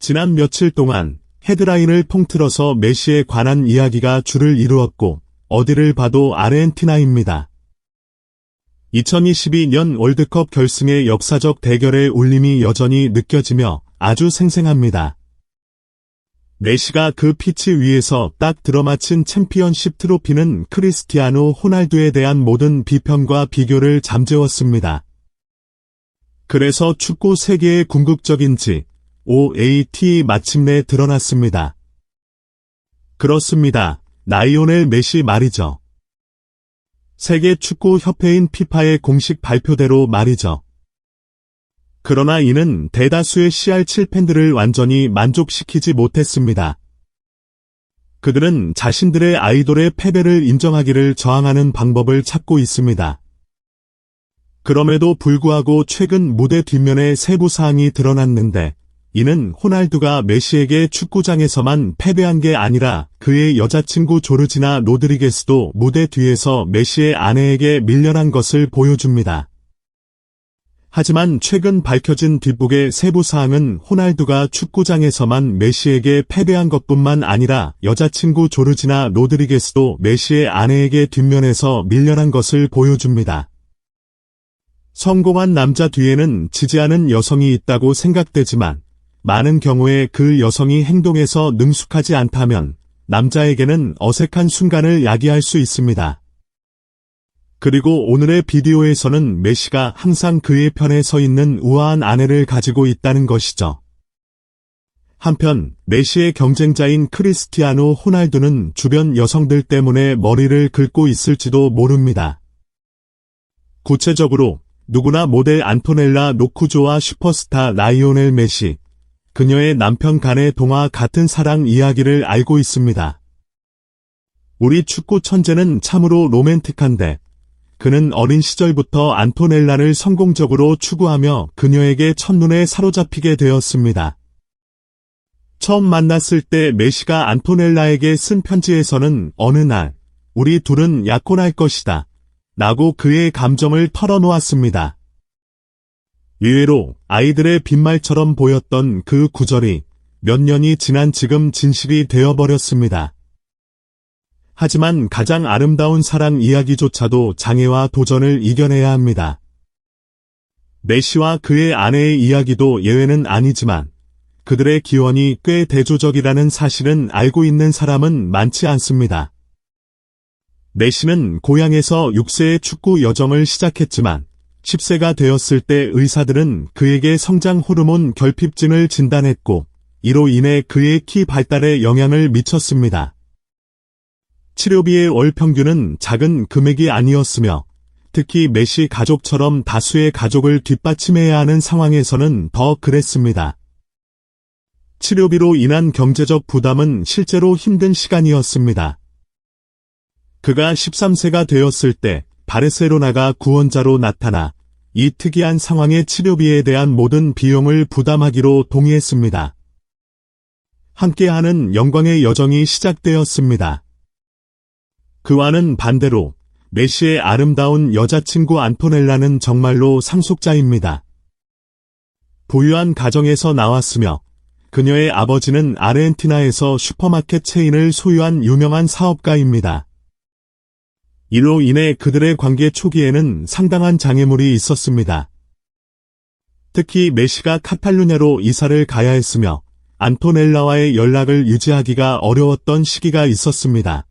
지난 며칠 동안 헤드라인을 통틀어서 메시에 관한 이야기가 주를 이루었고 어디를 봐도 아르헨티나입니다. 2022년 월드컵 결승의 역사적 대결의 울림이 여전히 느껴지며 아주 생생합니다. 메시가 그 피치 위에서 딱 들어맞힌 챔피언십 트로피는 크리스티아노 호날두에 대한 모든 비평과 비교를 잠재웠습니다. 그래서 축구 세계의 궁극적인지 OAT 마침내 드러났습니다. 그렇습니다. 라이오넬 메시 말이죠. 세계 축구 협회인 피파의 공식 발표대로 말이죠. 그러나 이는 대다수의 CR7 팬들을 완전히 만족시키지 못했습니다. 그들은 자신들의 아이돌의 패배를 인정하기를 저항하는 방법을 찾고 있습니다. 그럼에도 불구하고 최근 무대 뒷면에 세부 사항이 드러났는데 이는 호날두가 메시에게 축구장에서만 패배한 게 아니라 그의 여자친구 조르지나 로드리게스도 무대 뒤에서 메시의 아내에게 밀려난 것을 보여줍니다. 하지만 최근 밝혀진 뒷북의 세부 사항은 호날두가 축구장에서만 메시에게 패배한 것뿐만 아니라 여자친구 조르지나 로드리게스도 메시의 아내에게 뒷면에서 밀려난 것을 보여줍니다. 성공한 남자 뒤에는 지지하는 여성이 있다고 생각되지만 많은 경우에 그 여성이 행동에서 능숙하지 않다면 남자에게는 어색한 순간을 야기할 수 있습니다. 그리고 오늘의 비디오에서는 메시가 항상 그의 편에 서 있는 우아한 아내를 가지고 있다는 것이죠. 한편 메시의 경쟁자인 크리스티아노 호날두는 주변 여성들 때문에 머리를 긁고 있을지도 모릅니다. 구체적으로 누구나 모델 안토넬라 노쿠조와 슈퍼스타 라이오넬 메시, 그녀의 남편 간의 동화 같은 사랑 이야기를 알고 있습니다. 우리 축구 천재는 참으로 로맨틱한데 그는 어린 시절부터 안토넬라를 성공적으로 추구하며 그녀에게 첫눈에 사로잡히게 되었습니다. 처음 만났을 때 메시가 안토넬라에게 쓴 편지에서는 어느 날 우리 둘은 약혼할 것이다 라고 그의 감정을 털어놓았습니다. 의외로 아이들의 빈말처럼 보였던 그 구절이 몇 년이 지난 지금 진실이 되어버렸습니다. 하지만 가장 아름다운 사랑 이야기조차도 장애와 도전을 이겨내야 합니다. 메시와 그의 아내의 이야기도 예외는 아니지만 그들의 기원이 꽤 대조적이라는 사실은 알고 있는 사람은 많지 않습니다. 메시는 고향에서 6세의 축구 여정을 시작했지만 10세가 되었을 때 의사들은 그에게 성장 호르몬 결핍증을 진단했고 이로 인해 그의 키 발달에 영향을 미쳤습니다. 치료비의 월 평균은 작은 금액이 아니었으며 특히 메시 가족처럼 다수의 가족을 뒷받침해야 하는 상황에서는 더 그랬습니다. 치료비로 인한 경제적 부담은 실제로 힘든 시간이었습니다. 그가 13세가 되었을 때 바르셀로나가 구원자로 나타나 이 특이한 상황의 치료비에 대한 모든 비용을 부담하기로 동의했습니다. 함께하는 영광의 여정이 시작되었습니다. 그와는 반대로 메시의 아름다운 여자친구 안토넬라는 정말로 상속자입니다. 부유한 가정에서 나왔으며 그녀의 아버지는 아르헨티나에서 슈퍼마켓 체인을 소유한 유명한 사업가입니다. 이로 인해 그들의 관계 초기에는 상당한 장애물이 있었습니다. 특히 메시가 카탈루냐로 이사를 가야 했으며 안토넬라와의 연락을 유지하기가 어려웠던 시기가 있었습니다.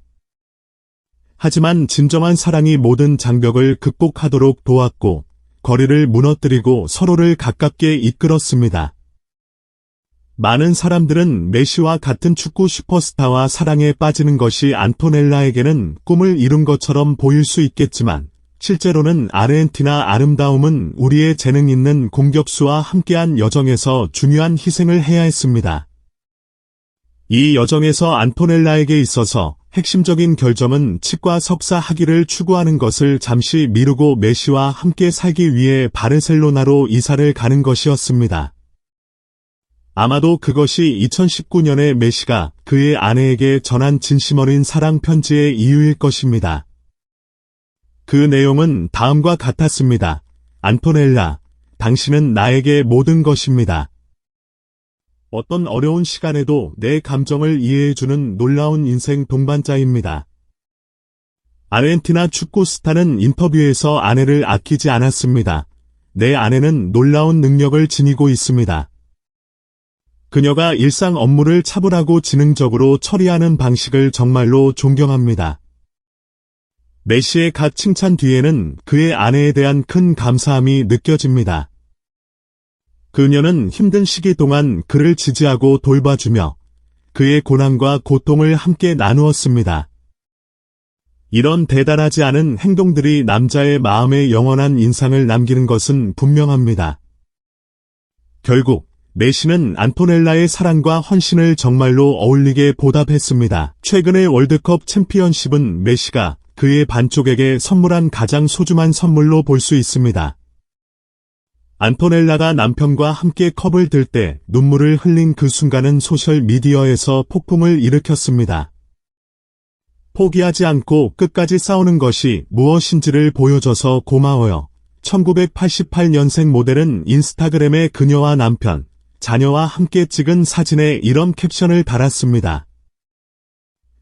하지만 진정한 사랑이 모든 장벽을 극복하도록 도왔고 거리를 무너뜨리고 서로를 가깝게 이끌었습니다. 많은 사람들은 메시와 같은 축구 슈퍼스타와 사랑에 빠지는 것이 안토넬라에게는 꿈을 이룬 것처럼 보일 수 있겠지만 실제로는 아르헨티나 아름다움은 우리의 재능 있는 공격수와 함께한 여정에서 중요한 희생을 해야 했습니다. 이 여정에서 안토넬라에게 있어서 핵심적인 결점은 치과 석사 학위를 추구하는 것을 잠시 미루고 메시와 함께 살기 위해 바르셀로나로 이사를 가는 것이었습니다. 아마도 그것이 2019년에 메시가 그의 아내에게 전한 진심 어린 사랑 편지의 이유일 것입니다. 그 내용은 다음과 같았습니다. 안토넬라, 당신은 나에게 모든 것입니다. 어떤 어려운 시간에도 내 감정을 이해해주는 놀라운 인생 동반자입니다. 아르헨티나 축구 스타는 인터뷰에서 아내를 아끼지 않았습니다. 내 아내는 놀라운 능력을 지니고 있습니다. 그녀가 일상 업무를 차분하고 지능적으로 처리하는 방식을 정말로 존경합니다. 메시의 각 칭찬 뒤에는 그의 아내에 대한 큰 감사함이 느껴집니다. 그녀는 힘든 시기 동안 그를 지지하고 돌봐주며 그의 고난과 고통을 함께 나누었습니다. 이런 대단하지 않은 행동들이 남자의 마음에 영원한 인상을 남기는 것은 분명합니다. 결국 메시는 안토넬라의 사랑과 헌신을 정말로 어울리게 보답했습니다. 최근의 월드컵 챔피언십은 메시가 그의 반쪽에게 선물한 가장 소중한 선물로 볼 수 있습니다. 안토넬라가 남편과 함께 컵을 들 때 눈물을 흘린 그 순간은 소셜미디어에서 폭풍을 일으켰습니다. 포기하지 않고 끝까지 싸우는 것이 무엇인지를 보여줘서 고마워요. 1988년생 모델은 인스타그램에 그녀와 남편, 자녀와 함께 찍은 사진에 이런 캡션을 달았습니다.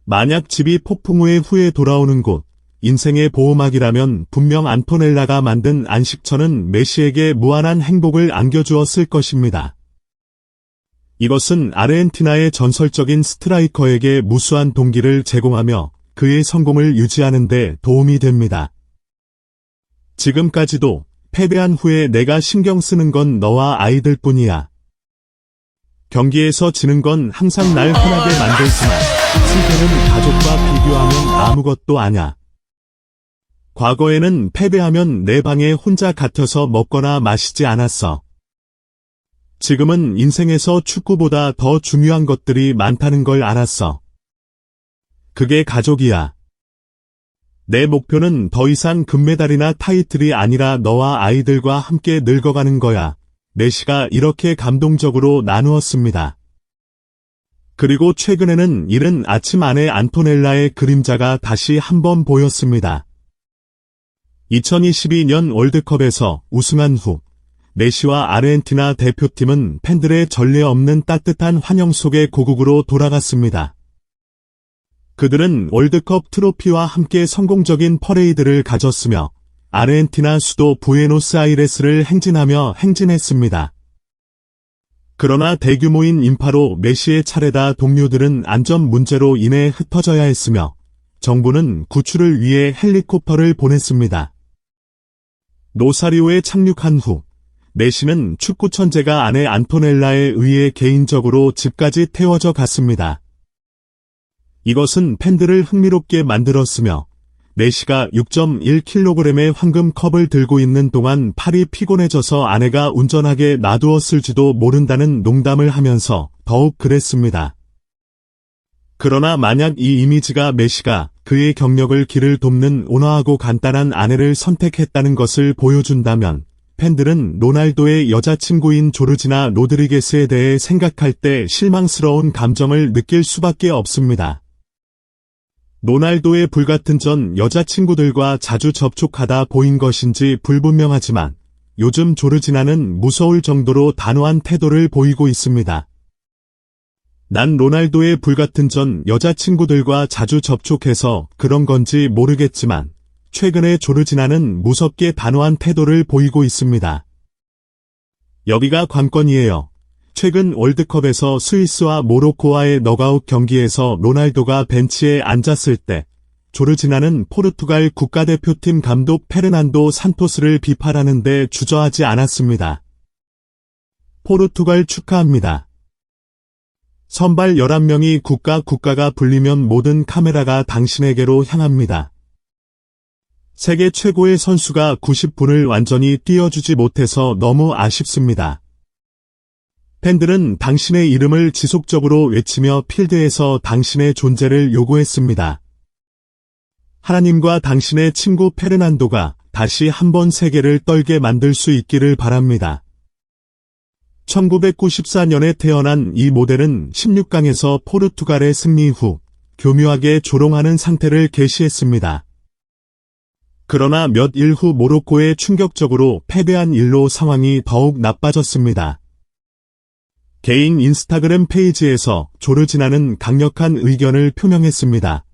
만약 집이 폭풍 후에 돌아오는 곳, 인생의 보호막이라면 분명 안토넬라가 만든 안식처는 메시에게 무한한 행복을 안겨주었을 것입니다. 이것은 아르헨티나의 전설적인 스트라이커에게 무수한 동기를 제공하며 그의 성공을 유지하는 데 도움이 됩니다. 지금까지도 패배한 후에 내가 신경 쓰는 건 너와 아이들 뿐이야. 경기에서 지는 건 항상 날 화나게 만들지만 승패는 가족과 비교하면 아무것도 아냐. 과거에는 패배하면 내 방에 혼자 갇혀서 먹거나 마시지 않았어. 지금은 인생에서 축구보다 더 중요한 것들이 많다는 걸 알았어. 그게 가족이야. 내 목표는 더 이상 금메달이나 타이틀이 아니라 너와 아이들과 함께 늙어가는 거야. 메시가 이렇게 감동적으로 나누었습니다. 그리고 최근에는 이른 아침 아내 안토넬라의 그림자가 다시 한번 보였습니다. 2022년 월드컵에서 우승한 후 메시와 아르헨티나 대표팀은 팬들의 전례 없는 따뜻한 환영 속에 고국으로 돌아갔습니다. 그들은 월드컵 트로피와 함께 성공적인 퍼레이드를 가졌으며 아르헨티나 수도 부에노스아이레스를 행진했습니다. 그러나 대규모인 인파로 메시의 차례다 동료들은 안전 문제로 인해 흩어져야 했으며 정부는 구출을 위해 헬리콥터를 보냈습니다. 노사리오에 착륙한 후 메시는 축구 천재가 아내 안토넬라에 의해 개인적으로 집까지 태워져 갔습니다. 이것은 팬들을 흥미롭게 만들었으며 메시가 6.1kg의 황금컵을 들고 있는 동안 팔이 피곤해져서 아내가 운전하게 놔두었을지도 모른다는 농담을 하면서 더욱 그랬습니다. 그러나 만약 이 이미지가 메시가 그의 경력을 길을 돕는 온화하고 간단한 아내를 선택했다는 것을 보여준다면 팬들은 로날도의 여자친구인 조르지나 로드리게스에 대해 생각할 때 실망스러운 감정을 느낄 수밖에 없습니다. 로날도의 불같은 전 여자친구들과 자주 접촉하다 보인 것인지 불분명하지만 요즘 조르지나는 무서울 정도로 단호한 태도를 보이고 있습니다. 난 로날도의 불같은 전 여자친구들과 자주 접촉해서 그런 건지 모르겠지만 최근에 조르지나는 무섭게 단호한 태도를 보이고 있습니다. 여기가 관건이에요. 최근 월드컵에서 스위스와 모로코와의 너가웃 경기에서 로날도가 벤치에 앉았을 때 조르지나는 포르투갈 국가대표팀 감독 페르난도 산토스를 비판하는데 주저하지 않았습니다. 포르투갈 축하합니다. 선발 11명이 국가가 불리면 모든 카메라가 당신에게로 향합니다. 세계 최고의 선수가 90분을 완전히 뛰어주지 못해서 너무 아쉽습니다. 팬들은 당신의 이름을 지속적으로 외치며 필드에서 당신의 존재를 요구했습니다. 하나님과 당신의 친구 페르난도가 다시 한번 세계를 떨게 만들 수 있기를 바랍니다. 1994년에 태어난 이 모델은 16강에서 포르투갈의 승리 후 교묘하게 조롱하는 상태를 게시했습니다. 그러나 몇 일 후 모로코에 충격적으로 패배한 일로 상황이 더욱 나빠졌습니다. 개인 인스타그램 페이지에서 조르지나는 강력한 의견을 표명했습니다.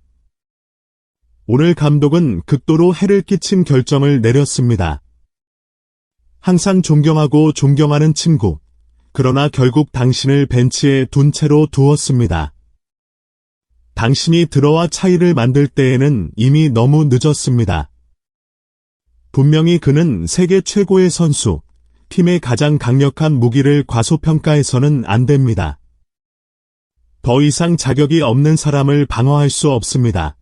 오늘 감독은 극도로 해를 끼친 결정을 내렸습니다. 항상 존경하고 존경하는 친구, 그러나 결국 당신을 벤치에 둔 채로 두었습니다. 당신이 들어와 차이를 만들 때에는 이미 너무 늦었습니다. 분명히 그는 세계 최고의 선수, 팀의 가장 강력한 무기를 과소평가해서는 안 됩니다. 더 이상 자격이 없는 사람을 방어할 수 없습니다.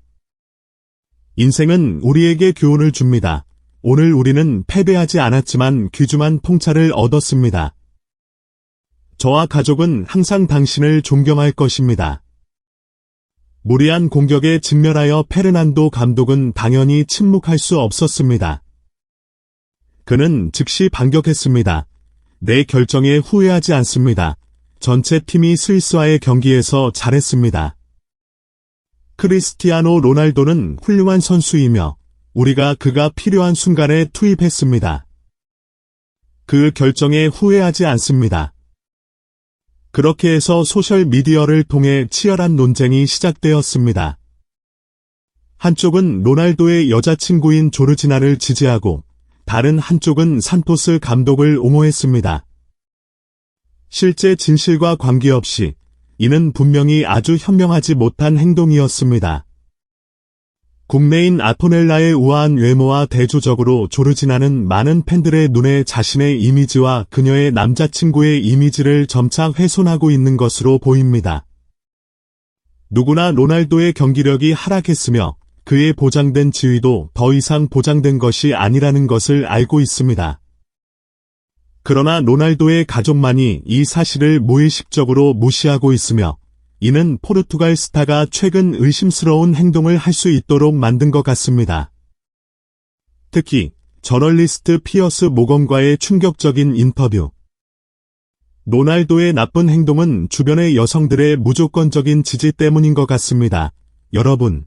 인생은 우리에게 교훈을 줍니다. 오늘 우리는 패배하지 않았지만 귀중한 통찰을 얻었습니다. 저와 가족은 항상 당신을 존경할 것입니다. 무리한 공격에 직면하여 페르난도 감독은 당연히 침묵할 수 없었습니다. 그는 즉시 반격했습니다. 내 결정에 후회하지 않습니다. 전체 팀이 스위스와의 경기에서 잘했습니다. 크리스티아노 로날도는 훌륭한 선수이며 우리가 그가 필요한 순간에 투입했습니다. 그 결정에 후회하지 않습니다. 그렇게 해서 소셜미디어를 통해 치열한 논쟁이 시작되었습니다. 한쪽은 로날도의 여자친구인 조르지나를 지지하고 다른 한쪽은 산토스 감독을 옹호했습니다. 실제 진실과 관계없이 이는 분명히 아주 현명하지 못한 행동이었습니다. 국내인 아토넬라의 우아한 외모와 대조적으로 조르지나는 많은 팬들의 눈에 자신의 이미지와 그녀의 남자친구의 이미지를 점차 훼손하고 있는 것으로 보입니다. 누구나 로날도의 경기력이 하락했으며 그의 보장된 지위도 더 이상 보장된 것이 아니라는 것을 알고 있습니다. 그러나 로날도의 가족만이 이 사실을 무의식적으로 무시하고 있으며 이는 포르투갈 스타가 최근 의심스러운 행동을 할 수 있도록 만든 것 같습니다. 특히 저널리스트 피어스 모건과의 충격적인 인터뷰. 로날도의 나쁜 행동은 주변의 여성들의 무조건적인 지지 때문인 것 같습니다. 여러분.